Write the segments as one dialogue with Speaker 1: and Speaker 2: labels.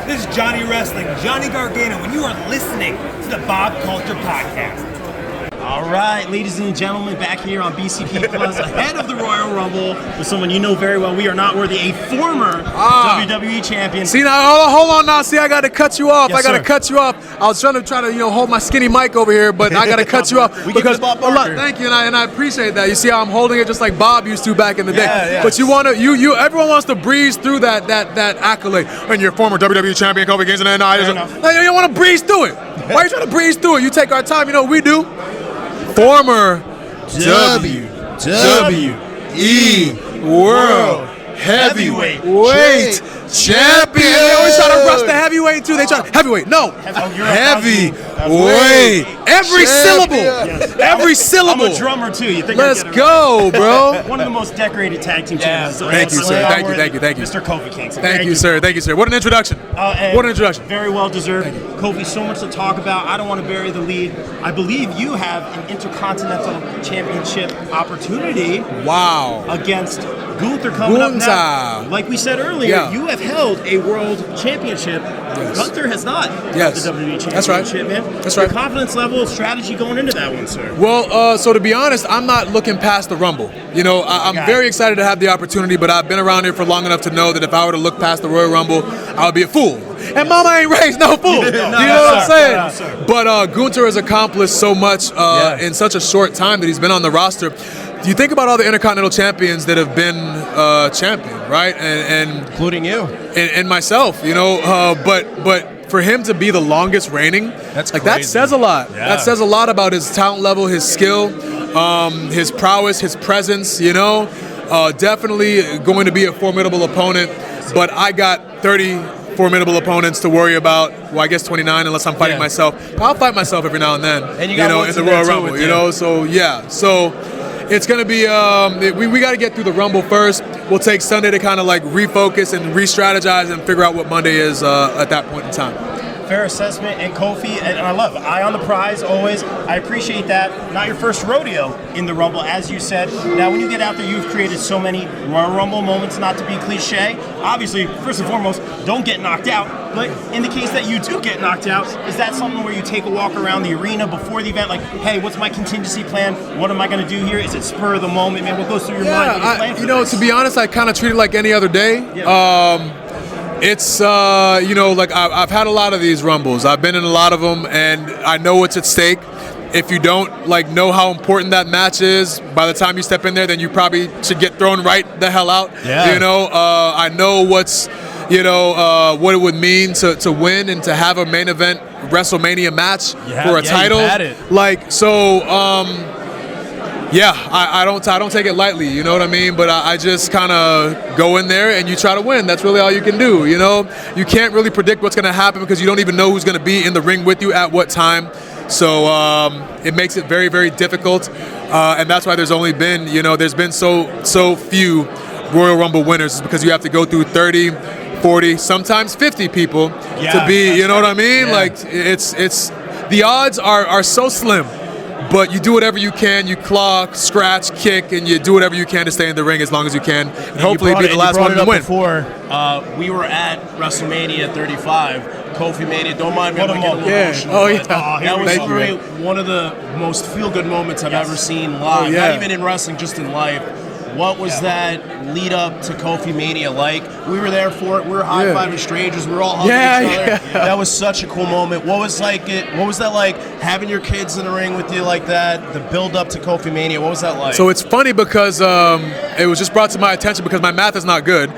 Speaker 1: This is Johnny Wrestling, Johnny Gargano, and you are listening to the Bob Culture Podcast.
Speaker 2: All right, ladies and gentlemen, back here on BCP Plus, ahead of the Royal Rumble, with someone you know very well. We are not worthy, a former WWE Champion.
Speaker 3: See, now, hold on now. See, I got to cut you off.
Speaker 2: Yes,
Speaker 3: I got to
Speaker 2: sir.
Speaker 3: cut you off. I was trying to hold my skinny mic over here, but I got to cut you off.
Speaker 2: Because
Speaker 3: thank you, and I appreciate that. You see how I'm holding it just like Bob used to back in the day.
Speaker 2: Yeah.
Speaker 3: But everyone wants to breeze through that accolade. And you're former WWE Champion Kofi Kingston, and you don't want to breeze through it. Why are you trying to breeze through it? You take our time. You know what we do? Former WWE World Heavyweight Champion. They always try to rush the heavyweight too. They try heavyweight. No, heavyweight. Every syllable. Every syllable.
Speaker 2: I'm a drummer too. You think?
Speaker 3: Let's go, bro.
Speaker 2: One of the most decorated tag team champions.
Speaker 3: Thank you, sir. Thank you.
Speaker 2: Mr. Kofi Kingston.
Speaker 3: Thank you, sir. What an introduction. What an introduction.
Speaker 2: Very well deserved. Kofi, so much to talk about. I don't want to bury the lead. I believe you have an Intercontinental Championship opportunity.
Speaker 3: Wow.
Speaker 2: Against Gunther coming up now. Like we said earlier, you have held a World Championship.
Speaker 3: Yes.
Speaker 2: Gunther has not held the WWE Championship.
Speaker 3: That's right.
Speaker 2: Man.
Speaker 3: That's right.
Speaker 2: Your confidence level, strategy going into that one, sir.
Speaker 3: Well, so to be honest, I'm not looking past the Rumble. You know, I'm very excited to have the opportunity, but I've been around here for long enough to know that if I were to look past the Royal Rumble, I would be a fool. And mama ain't raised no fool. You know what I'm saying? But Gunther has accomplished so much in such a short time that he's been on the roster. You think about all the Intercontinental Champions that have been champion, right? And
Speaker 2: including you.
Speaker 3: And myself, you know, but for him to be the longest reigning, that says a lot. Yeah. That says a lot about his talent level, his skill, his prowess, his presence, you know. Definitely going to be a formidable opponent, but I got 30 formidable opponents to worry about. Well, I guess 29 unless I'm fighting myself. I'll fight myself every now and then,
Speaker 2: and you know,
Speaker 3: in the Royal Rumble, you know. So it's going to be, we got to get through the Rumble first. We'll take Sunday to kind of like refocus and re-strategize and figure out what Monday is at that point in time.
Speaker 2: Fair assessment, and Kofi, and I love eye on the prize always. I appreciate that. Not your first rodeo in the Rumble, as you said. Now, when you get out there, you've created so many Royal Rumble moments, not to be cliche. Obviously, first and foremost, don't get knocked out. But in the case that you do get knocked out, is that something where you take a walk around the arena before the event, like, hey, what's my contingency plan? What am I going to do here? Is it spur of the moment, man? What goes through your mind?
Speaker 3: To be honest, I kind of treat it like any other day. Yeah. It's, like I've had a lot of these Rumbles. I've been in a lot of them, and I know what's at stake. If you don't, know how important that match is, by the time you step in there, then you probably should get thrown right the hell out. Yeah. You know, I know what's, what it would mean to win and to have a main event WrestleMania match for a title. I don't take it lightly, you know what I mean? But I just kind of go in there and you try to win. That's really all you can do, you know? You can't really predict what's going to happen because you don't even know who's going to be in the ring with you at what time. So it makes it very, very difficult. And that's why there's only been, there's been so few Royal Rumble winners, is because you have to go through 30, 40, sometimes 50 people to be, you know what I mean? Yeah. Like, it's the odds are so slim. But you do whatever you can. You claw, scratch, kick, and you do whatever you can to stay in the ring as long as you can. And hopefully be the last one to win.
Speaker 4: Before, we were at WrestleMania 35, KofiMania. Don't mind me, I'm getting a little emotional.
Speaker 3: Oh, yeah.
Speaker 4: That was probably one of the most feel-good moments I've ever seen live. Not even in wrestling, just in life. What was that lead up to KofiMania like? We were there for it. We were high-fiving strangers. We were all hugging each other. That was such a cool moment. What was that like having your kids in the ring with you like that? The build up to KofiMania. What was that like?
Speaker 3: So it's funny because it was just brought to my attention because my math is not good.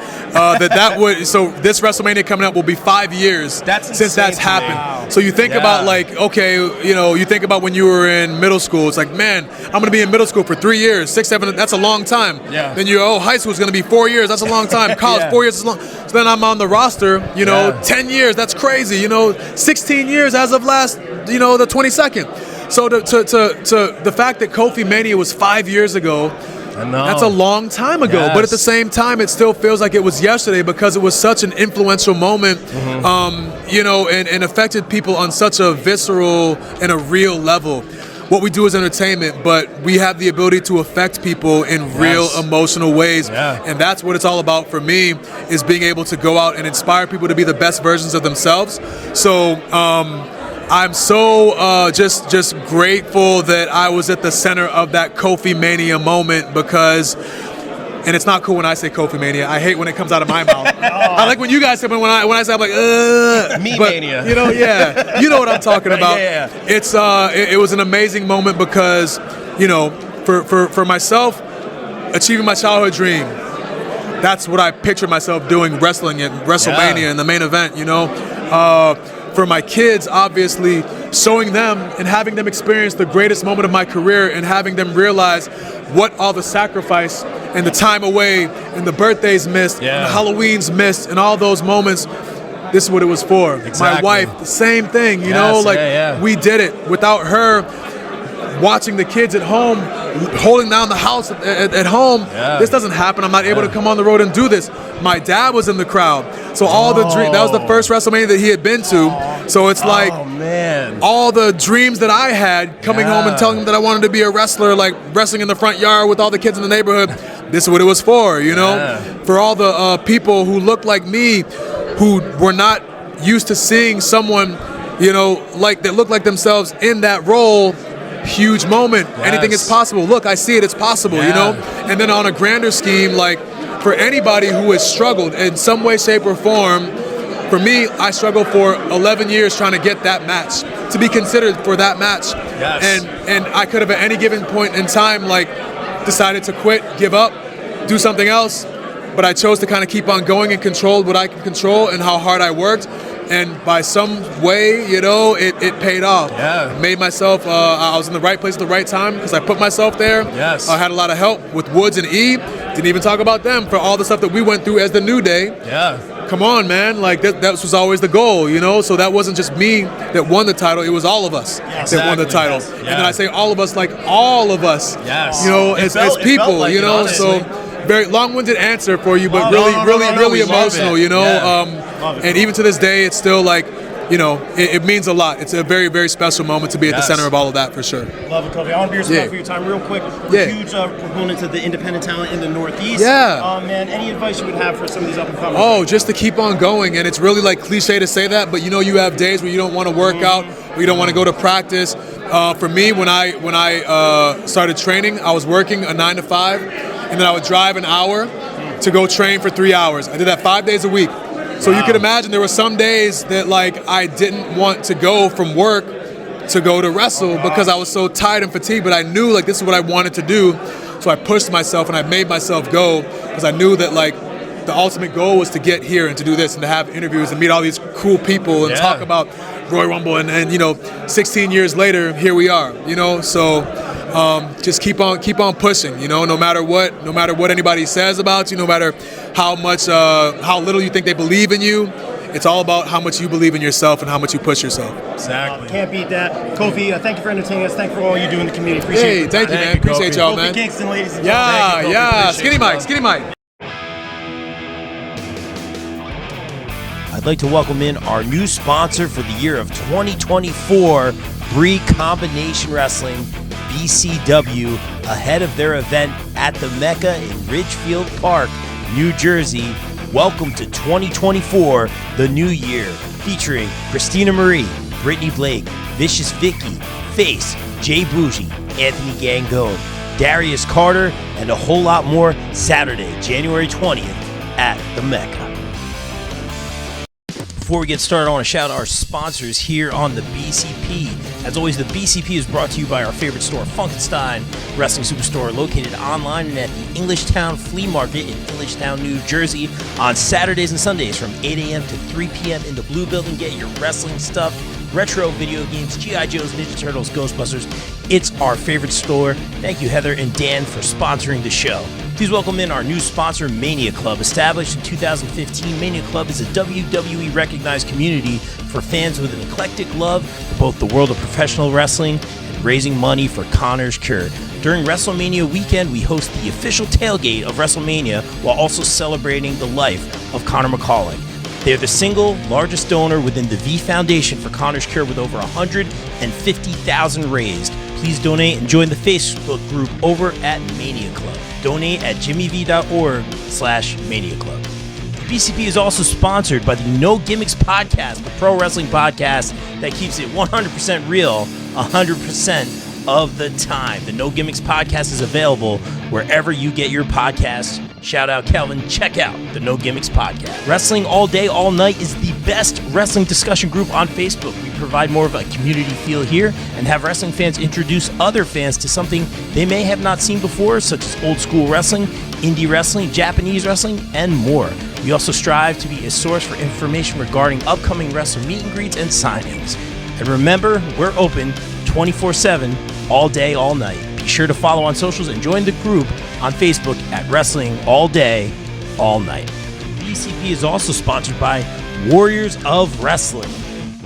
Speaker 3: So this WrestleMania coming up will be 5 years since that's happened. Wow. So you think about you think about when you were in middle school. It's like, man, I'm going to be in middle school for 3 years, 6, 7. That's a long time. Yeah. Then high school is going to be 4 years. That's a long time. College, 4 years is long. So then I'm on the roster, 10 years. That's crazy. 16 years as of last, the 22nd. So to the fact that KofiMania was 5 years ago, that's a long time ago. Yes. But at the same time, it still feels like it was yesterday because it was such an influential moment, and affected people on such a visceral and a real level. what we do is entertainment, but we have the ability to affect people in real emotional ways. And that's what it's all about for me, is being able to go out and inspire people to be the best versions of themselves. So I'm so just grateful that I was at the center of that KofiMania moment, because, and it's not cool when I say KofiMania. I hate when it comes out of my mouth. I like when you guys say, when I say, I'm like,
Speaker 4: Me
Speaker 3: but,
Speaker 4: mania.
Speaker 3: you know, you know what I'm talking about. It's it was an amazing moment because, you know, for myself, achieving my childhood dream. That's what I picture myself doing, wrestling at WrestleMania in the main event. You know, for my kids, obviously, showing them and having them experience the greatest moment of my career, and having them realize what all the sacrifice and the time away and the birthdays missed and the Halloweens missed and all those moments. This is what it was for. My wife, the same thing, you know, like we did it. Without her watching the kids at home, holding down the house at home, this doesn't happen. I'm not able to come on the road and do this. My dad was in the crowd. So all the dreams, that was the first WrestleMania that he had been to. So it's like all the dreams that I had, coming home and telling him that I wanted to be a wrestler, like wrestling in the front yard with all the kids in the neighborhood. This is what it was for, you know? For all the people who looked like me, who were not used to seeing someone, you know, like that looked like themselves in that role. Huge moment. Anything is possible. Look, I see it. It's possible, you know? And then on a grander scheme, like, for anybody who has struggled in some way, shape, or form, for me, I struggled for 11 years trying to get that match, to be considered for that match. And I could have at any given point in time, like, decided to quit, give up, do something else. But I chose to kind of keep on going and control what I could control and how hard I worked. And by some way, you know, it paid off. Made myself, I was in the right place at the right time because I put myself there. I had a lot of help with Woods and E. Didn't even talk about them for all the stuff that we went through as the New Day. Come on, man. Like, that was always the goal, you know? So that wasn't just me that won the title. It was all of us that won the title. And then I say all of us, like all of us, you know, as people, like, you know? So very long-winded answer for you, but really emotional, you know? And even to this day, it's still like, you know, it means a lot. It's a very, very special moment to be at the center of all of that, for sure.
Speaker 2: Love it, Kofi. I want to be respectful for your time real quick. We're huge proponents of the independent talent in the Northeast. Man, any advice you would have for some of these up-and-comers?
Speaker 3: Oh, just to keep on going. And it's really like cliche to say that, but you know, you have days where you don't want to work out, or you don't want to go to practice. For me, when I started training, I was working a 9 to 5, and then I would drive an hour to go train for 3 hours. I did that 5 days a week. So you can imagine there were some days that, like, I didn't want to go from work to go to wrestle because I was so tired and fatigued, but I knew, like, this is what I wanted to do. So I pushed myself and I made myself go because I knew that, like, the ultimate goal was to get here and to do this and to have interviews and meet all these cool people and talk about Royal Rumble. And, you know, 16 years later, here we are, you know? So just keep on pushing, you know, no matter what anybody says about you, no matter how little you think they believe in you. It's all about how much you believe in yourself and how much you push yourself.
Speaker 2: Exactly. Can't beat that. Kofi, thank you for entertaining us. Thank you for all you do in the community. Appreciate it.
Speaker 3: Thank you, man. Appreciate y'all, man.
Speaker 2: Kofi Kingston, ladies and gentlemen.
Speaker 3: Yeah. Skinny Mike.
Speaker 5: I'd like to welcome in our new sponsor for the year of 2024, Bree Combination Wrestling, BCW, ahead of their event at the Mecca in Ridgefield Park, New Jersey. Welcome to 2024, the new year, featuring Christina Marie, Brittany Blake, Vicious Vicky, Face, Jay Bougie, Anthony Gangone, Darius Carter, and a whole lot more Saturday, January 20th at the Mecca. Before we get started, I want to shout out our sponsors here on the BCP. As always, the BCP is brought to you by our favorite store, Funkenstein Wrestling Superstore, located online and at the Englishtown Flea Market in Englishtown, New Jersey, on Saturdays and Sundays from 8 a.m. to 3 p.m. in the Blue Building. Get your wrestling stuff, retro video games, G.I. Joes, Ninja Turtles, Ghostbusters. It's our favorite store. Thank you, Heather and Dan, for sponsoring the show. Please welcome in our new sponsor, Mania Club. Established in 2015, Mania Club is a WWE recognized community for fans with an eclectic love for both the world of professional wrestling and raising money for Connor's Cure. During WrestleMania weekend, we host the official tailgate of WrestleMania while also celebrating the life of Connor McCauley. They're the single largest donor within the V Foundation for Connor's Cure with over $150,000 raised. Please donate and join the Facebook group over at Mania Club. Donate at jimmyv.org/Mania Club. The BCP is also sponsored by the No Gimmicks Podcast, the pro wrestling podcast that keeps it 100% real 100% of the time. The No Gimmicks Podcast is available wherever you get your podcasts. Shout out Kelvin, check out the No Gimmicks Podcast. Wrestling All Day, All Night is the best wrestling discussion group on Facebook. We provide more of a community feel here and have wrestling fans introduce other fans to something they may have not seen before, such as old school wrestling, indie wrestling, Japanese wrestling, and more. We also strive to be a source for information regarding upcoming wrestling meet and greets and signings. And remember, we're open 24/7, all day, all night. Be sure to follow on socials and join the group on Facebook at Wrestling All Day, All Night. BCP is also sponsored by Warriors of Wrestling.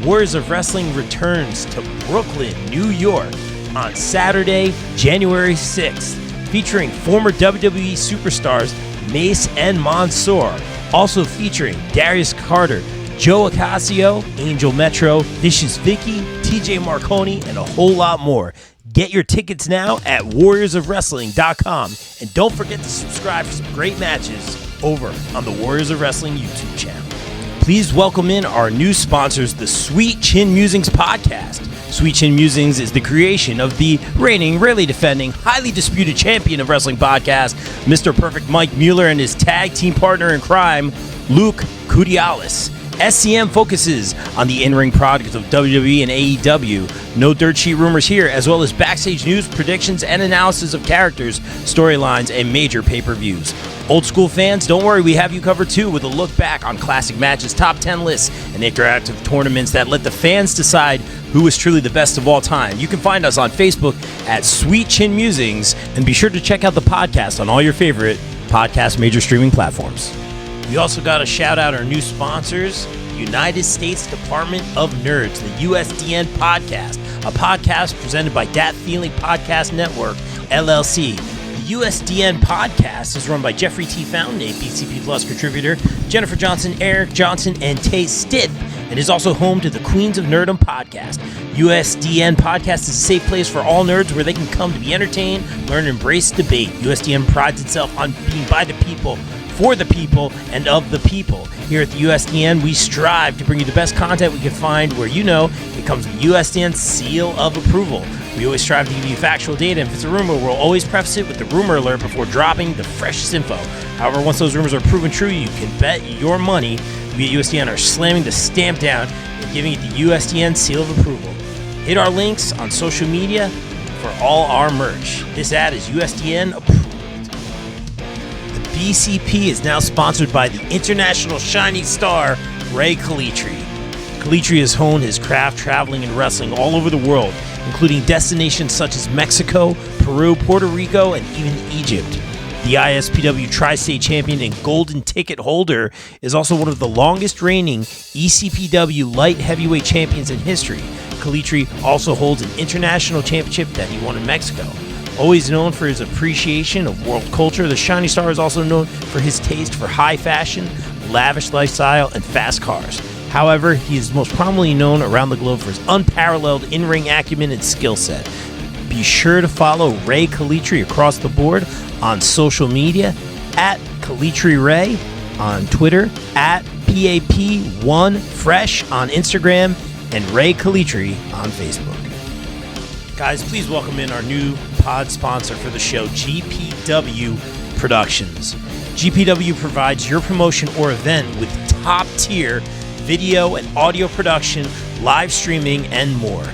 Speaker 5: Warriors of Wrestling returns to Brooklyn, New York on Saturday, January 6th, featuring former WWE superstars Mace and Mansoor, also featuring Darius Carter, Joe Acasio, Angel Metro, Vicious Vicky, TJ Marconi, and a whole lot more. Get your tickets now at warriorsofwrestling.com. And don't forget to subscribe for some great matches over on the Warriors of Wrestling YouTube channel. Please welcome in our new sponsors, the Sweet Chin Musings podcast. Sweet Chin Musings is the creation of the reigning, rarely defending, highly disputed champion of wrestling podcast, Mr. Perfect Mike Mueller, and his tag team partner in crime, Luke Kudialis. SCM focuses on the in-ring products of WWE and AEW. No dirt sheet rumors here, as well as backstage news, predictions, and analysis of characters, storylines, and major pay-per-views. Old school fans, don't worry, we have you covered too with a look back on classic matches, top 10 lists, and interactive tournaments that let the fans decide who is truly the best of all time. You can find us on Facebook at Sweet Chin Musings, and be sure to check out the podcast on all your favorite podcast major streaming platforms. We also got to shout out our new sponsors, United States Department of Nerds, the USDN Podcast, a podcast presented by Dat Feeling Podcast Network, LLC. The USDN Podcast is run by Jeffrey T. Fountain, a BCP Plus contributor, Jennifer Johnson, Eric Johnson, and Tay Stith, and is also home to the Queens of Nerdom podcast. USDN Podcast is a safe place for all nerds where they can come to be entertained, learn, and embrace debate. USDN prides itself on being by the people, for the people, and of the people. Here at the USDN, we strive to bring you the best content we can find where you know it comes with the USDN seal of approval. We always strive to give you factual data, and if it's a rumor, we'll always preface it with the rumor alert before dropping the freshest info. However, once those rumors are proven true, you can bet your money we at USDN are slamming the stamp down and giving it the USDN seal of approval. Hit our links on social media for all our merch. This ad is USDN approved. BCP is now sponsored by the international shining star, Ray Kalitri. Kalitri has honed his craft traveling and wrestling all over the world, including destinations such as Mexico, Peru, Puerto Rico, and even Egypt. The ISPW Tri-State Champion and Golden Ticket holder is also one of the longest reigning ECPW Light Heavyweight Champions in history. Kalitri also holds an international championship that he won in Mexico. Always known for his appreciation of world culture, the Shining Star is also known for his taste for high fashion, lavish lifestyle, and fast cars. However, he is most prominently known around the globe for his unparalleled in-ring acumen and skill set. Be sure to follow Ray Kalitri across the board on social media at Kalitri Ray on Twitter, at PAP1Fresh on Instagram, and Ray Kalitri on Facebook. Guys, please welcome in our new pod sponsor for the show, GPW Productions. GPW provides your promotion or event with top-tier video and audio production, live streaming, and more.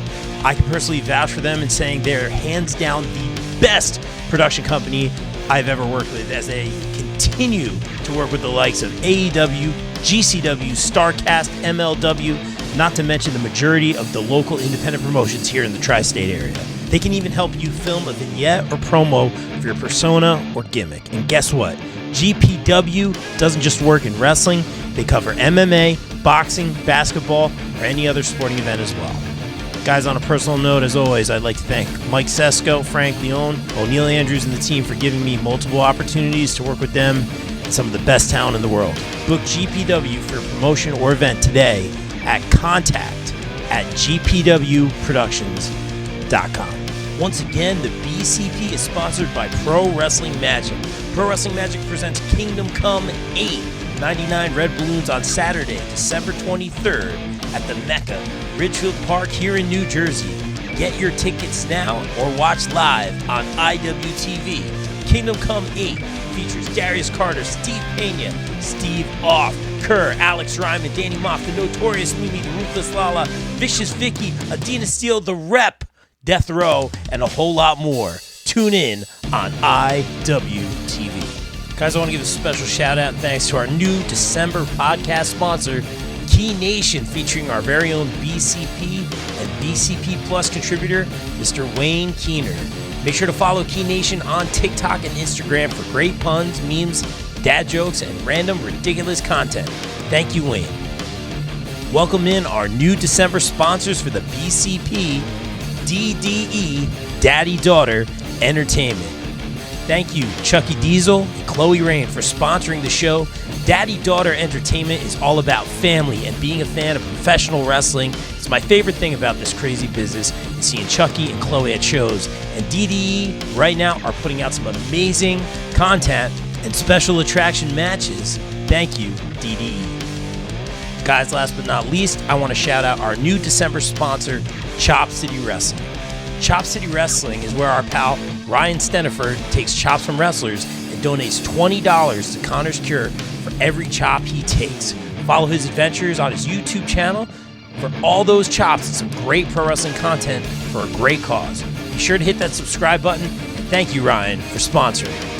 Speaker 5: I can personally vouch for them in saying they're hands down the best production company I've ever worked with, as they continue to work with the likes of AEW, GCW, StarCast, MLW, not to mention the majority of the local independent promotions here in the tri-state area. They can even help you film a vignette or promo for your persona or gimmick. And guess what? GPW doesn't just work in wrestling. They cover MMA, boxing, basketball, or any other sporting event as well. Guys, on a personal note, as always, I'd like to thank Mike Sesko, Frank Leone, O'Neil Andrews, and the team for giving me multiple opportunities to work with them and some of the best talent in the world. Book GPW for a promotion or event today at contact@gpwproductions.com. Once again, the BCP is sponsored by Pro Wrestling Magic. Pro Wrestling Magic presents Kingdom Come 8, 99 red balloons on Saturday, December 23rd at the Mecca, Ridgefield Park here in New Jersey. Get your tickets now or watch live on IWTV. Kingdom Come 8 features Darius Carter, Steve Pena, Steve Off, Kerr, Alex Ryman, Danny Moff, The Notorious Mimi, The Ruthless Lala, Vicious Vicky, Adina Steele, The Rep, Death Row, and a whole lot more. Tune in on IWTV. Guys, I want to give a special shout out and thanks to our new December podcast sponsor, Key Nation, featuring our very own BCP and BCP Plus contributor, Mr. Wayne Keener. Make sure to follow Key Nation on TikTok and Instagram for great puns, memes, dad jokes, and random ridiculous content. Thank you, Wayne. Welcome in our new December sponsors for the BCP, DDE, Daddy Daughter Entertainment. Thank you, Chucky Diesel and Chloe Rain, for sponsoring the show. Daddy Daughter Entertainment is all about family and being a fan of professional wrestling. It's my favorite thing about this crazy business is seeing Chucky and Chloe at shows. And DDE right now are putting out some amazing content and special attraction matches. Thank you, DDE. Guys, last but not least, I want to shout out our new December sponsor, Chop City Wrestling. Chop City Wrestling is where our pal Ryan Steniford takes chops from wrestlers and donates $20 to Connor's Cure for every chop he takes. Follow his adventures on his YouTube channel for all those chops and some great pro wrestling content for a great cause. Be sure to hit that subscribe button, and thank you, Ryan, for sponsoring.